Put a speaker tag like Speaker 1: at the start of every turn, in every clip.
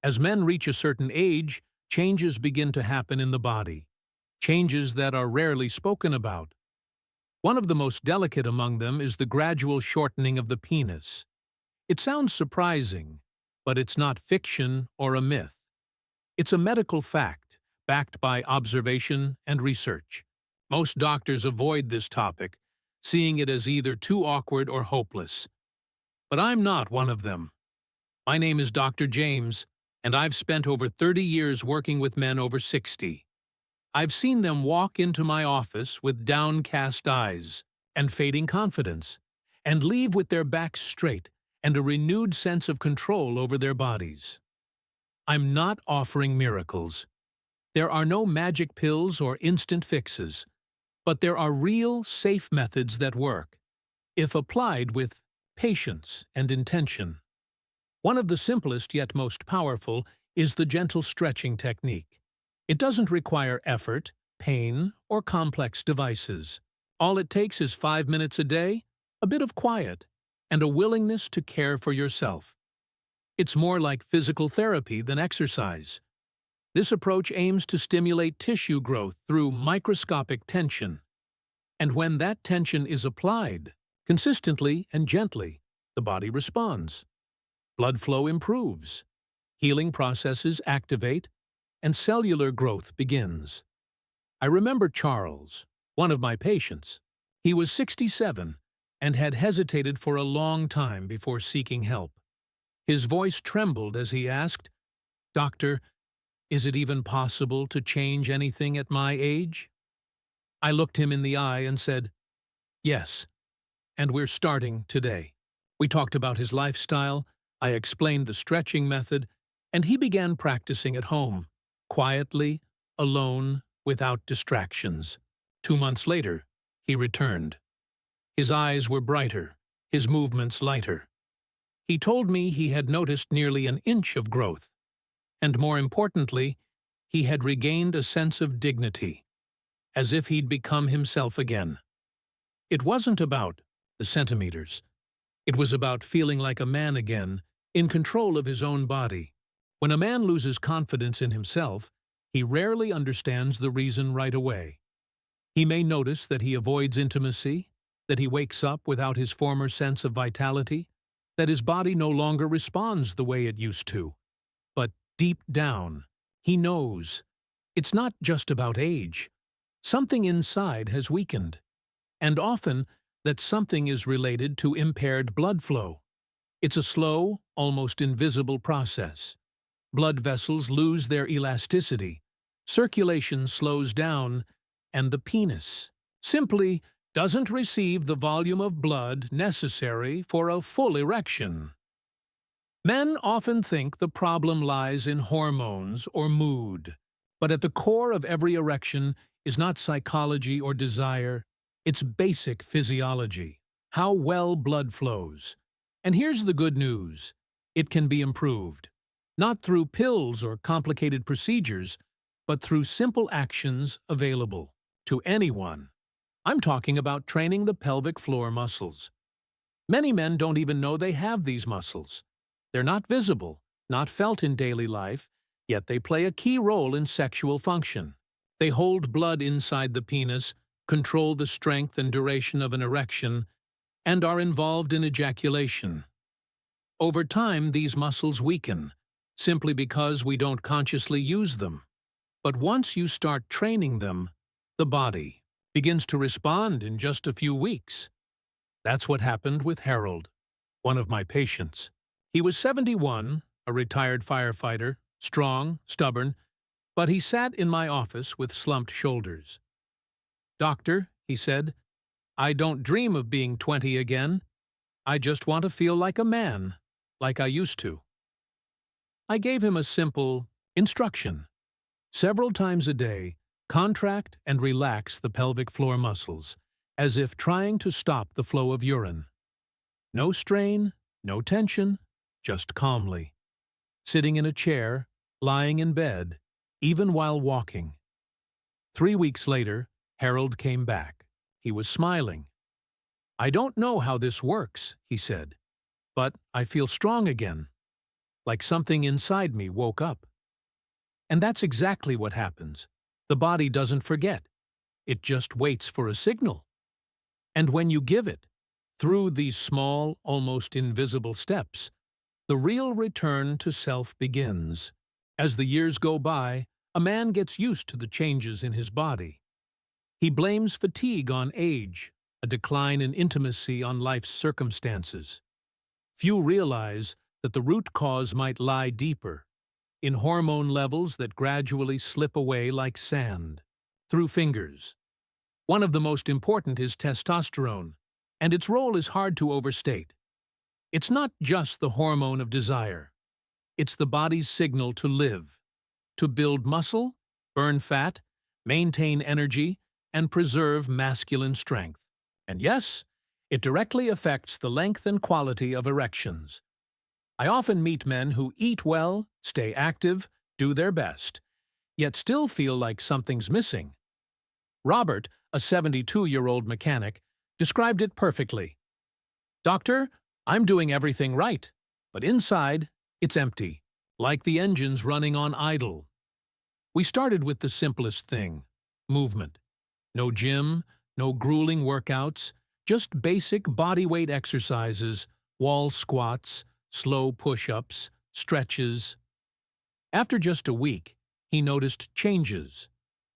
Speaker 1: As men reach a certain age, changes begin to happen in the body, changes that are rarely spoken about. One of the most delicate among them is the gradual shortening of the penis. It sounds surprising, but it's not fiction or a myth. It's a medical fact, backed by observation and research. Most doctors avoid this topic, seeing it as either too awkward or hopeless. But I'm not one of them. My name is Dr. James, and I've spent over 30 years working with men over 60. I've seen them walk into my office with downcast eyes and fading confidence, and leave with their backs straight and a renewed sense of control over their bodies. I'm not offering miracles. There are no magic pills or instant fixes, but there are real, safe methods that work, if applied with patience and intention. One of the simplest yet most powerful is the gentle stretching technique. It doesn't require effort, pain, or complex devices. All it takes is 5 minutes a day, a bit of quiet, and a willingness to care for yourself. It's more like physical therapy than exercise. This approach aims to stimulate tissue growth through microscopic tension. And when that tension is applied, consistently and gently, the body responds. Blood flow improves, healing processes activate, and cellular growth begins. I remember Charles, one of my patients. He was 67 and had hesitated for a long time before seeking help. His voice trembled as he asked, "Doctor, is it even possible to change anything at my age?" I looked him in the eye and said, "Yes, and we're starting today." We talked about his lifestyle, I explained the stretching method, and he began practicing at home, quietly, alone, without distractions. 2 months later, he returned. His eyes were brighter, his movements lighter. He told me he had noticed nearly an inch of growth, and more importantly, he had regained a sense of dignity, as if he'd become himself again. It wasn't about the centimeters. It was about feeling like a man again, in control of his own body. When a man loses confidence in himself, he rarely understands the reason right away. He may notice that he avoids intimacy, that he wakes up without his former sense of vitality, that his body no longer responds the way it used to. But deep down, he knows. It's not just about age. Something inside has weakened. And often, that something is related to impaired blood flow. It's a slow, almost invisible process. Blood vessels lose their elasticity, circulation slows down, and the penis simply doesn't receive the volume of blood necessary for a full erection. Men often think the problem lies in hormones or mood, but at the core of every erection is not psychology or desire, it's basic physiology, how well blood flows. And here's the good news: it can be improved. Not through pills or complicated procedures, but through simple actions available to anyone. I'm talking about training the pelvic floor muscles. Many men don't even know they have these muscles. They're not visible, not felt in daily life, yet they play a key role in sexual function. They hold blood inside the penis, control the strength and duration of an erection, and are involved in ejaculation. Over time, these muscles weaken, simply because we don't consciously use them. But once you start training them, the body begins to respond in just a few weeks. That's what happened with Harold, one of my patients. He was 71, a retired firefighter, strong, stubborn, but he sat in my office with slumped shoulders. "Doctor," he said, "I don't dream of being 20 again. I just want to feel like a man, like I used to." I gave him a simple instruction. Several times a day, contract and relax the pelvic floor muscles, as if trying to stop the flow of urine. No strain, no tension, just calmly. Sitting in a chair, lying in bed, even while walking. 3 weeks later, Harold came back. He was smiling. "I don't know how this works," he said, "but I feel strong again." like something inside me woke up. And that's exactly what happens. The body doesn't forget. It just waits for a signal. And when you give it, through these small, almost invisible steps, the real return to self begins. As the years go by, a man gets used to the changes in his body. He blames fatigue on age, a decline in intimacy on life's circumstances. Few realize that the root cause might lie deeper, in hormone levels that gradually slip away like sand, through fingers. One of the most important is testosterone, and its role is hard to overstate. It's not just the hormone of desire. It's the body's signal to live, to build muscle, burn fat, maintain energy, and preserve masculine strength. And yes, it directly affects the length and quality of erections. I often meet men who eat well, stay active, do their best, yet still feel like something's missing. Robert, a 72-year-old mechanic, described it perfectly. "Doctor, I'm doing everything right, but inside, it's empty, like the engine's running on idle." We started with the simplest thing, movement. No gym, no grueling workouts, just basic bodyweight exercises, wall squats, slow push-ups, stretches. After just a week, he noticed changes.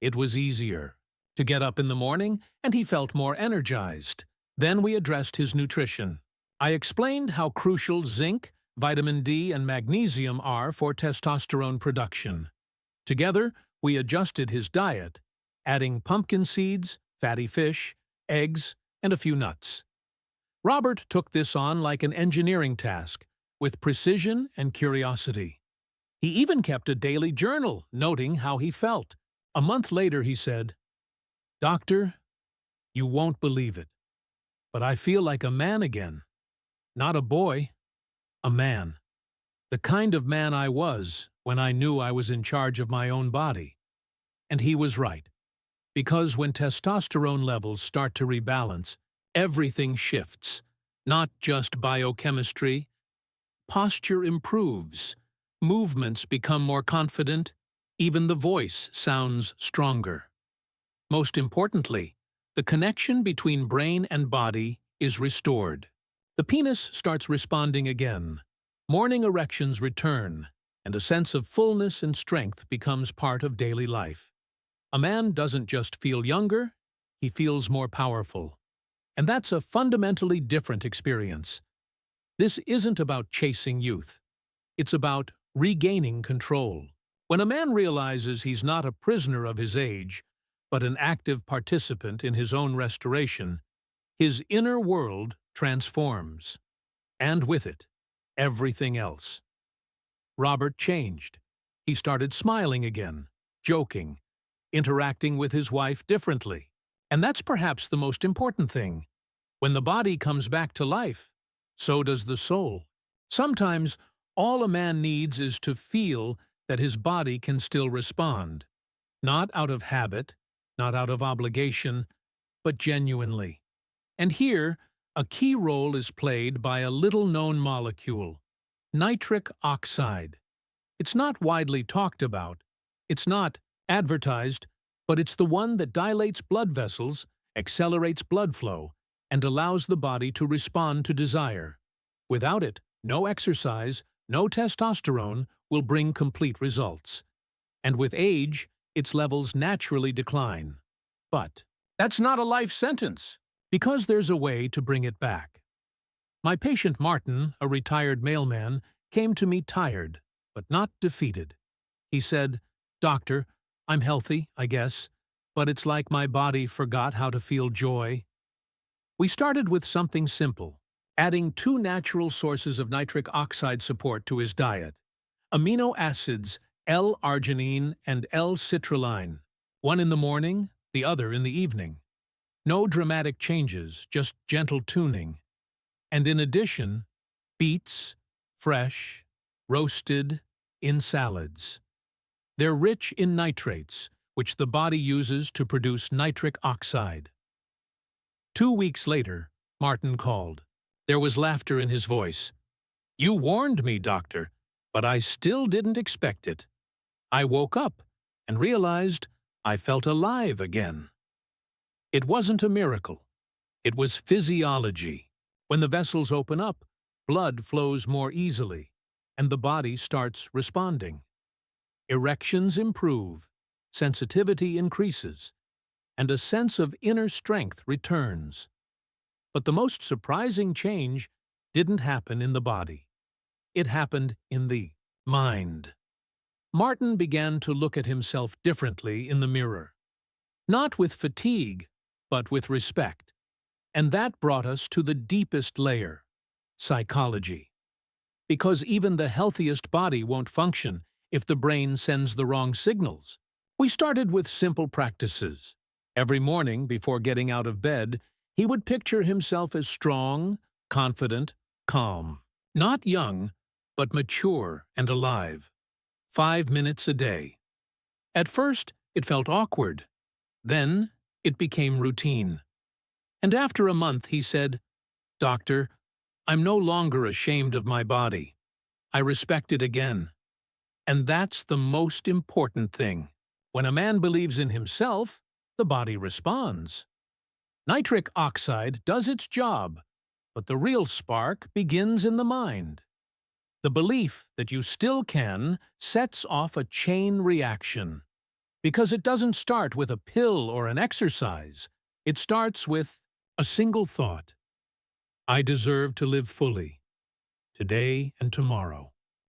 Speaker 1: It was easier to get up in the morning, and he felt more energized. Then we addressed his nutrition. I explained how crucial zinc, vitamin D, and magnesium are for testosterone production. Together, we adjusted his diet, adding pumpkin seeds, fatty fish, eggs, and a few nuts. Robert took this on like an engineering task, with precision and curiosity. He even kept a daily journal, noting how he felt. A month later, he said, "Doctor, you won't believe it, but I feel like a man again. Not a boy, a man. The kind of man I was when I knew I was in charge of my own body." And he was right. Because when testosterone levels start to rebalance, everything shifts. Not just biochemistry. Posture improves. Movements become more confident. Even the voice sounds stronger. Most importantly, the connection between brain and body is restored. The penis starts responding again. Morning erections return, and a sense of fullness and strength becomes part of daily life. A man doesn't just feel younger, he feels more powerful. And that's a fundamentally different experience. This isn't about chasing youth. It's about regaining control. When a man realizes he's not a prisoner of his age, but an active participant in his own restoration, his inner world transforms. And with it, everything else. Robert changed. He started smiling again, joking, interacting with his wife differently. And that's perhaps the most important thing. When the body comes back to life, so does the soul. Sometimes, all a man needs is to feel that his body can still respond. Not out of habit, not out of obligation, but genuinely. And here, a key role is played by a little-known molecule, nitric oxide. It's not widely talked about. It's not advertised, but it's the one that dilates blood vessels, accelerates blood flow, and allows the body to respond to desire. Without it, no exercise, no testosterone will bring complete results. And with age, its levels naturally decline. But that's not a life sentence, because there's a way to bring it back. My patient Martin, a retired mailman, came to me tired, but not defeated. He said, "Doctor, I'm healthy, I guess, but it's like my body forgot how to feel joy." We started with something simple, adding 2 natural sources of nitric oxide support to his diet. Amino acids L-arginine and L-citrulline, one in the morning, the other in the evening. No dramatic changes, just gentle tuning. And in addition, beets, fresh, roasted, in salads. They're rich in nitrates, which the body uses to produce nitric oxide. 2 weeks later, Martin called. There was laughter in his voice. "You warned me, doctor, But I still didn't expect it. I woke up and realized I felt alive again. It wasn't a miracle. It was physiology. When the vessels open up, blood flows more easily, and the body starts responding. Erections improve, sensitivity increases, and a sense of inner strength returns. But the most surprising change didn't happen in the body. It happened in the mind. Martin began to look at himself differently in the mirror. Not with fatigue, but with respect. And that brought us to the deepest layer, psychology. Because even the healthiest body won't function if the brain sends the wrong signals. We started with simple practices. Every morning before getting out of bed, he would picture himself as strong, confident, calm. Not young, but mature and alive. 5 minutes a day. At first, it felt awkward. Then, it became routine. And after a month, he said, "Doctor, I'm no longer ashamed of my body. I respect it again." And that's the most important thing. When a man believes in himself, the body responds. Nitric oxide does its job, but the real spark begins in the mind. The belief that you still can sets off a chain reaction. Because it doesn't start with a pill or an exercise. It starts with a single thought. I deserve to live fully, today and tomorrow.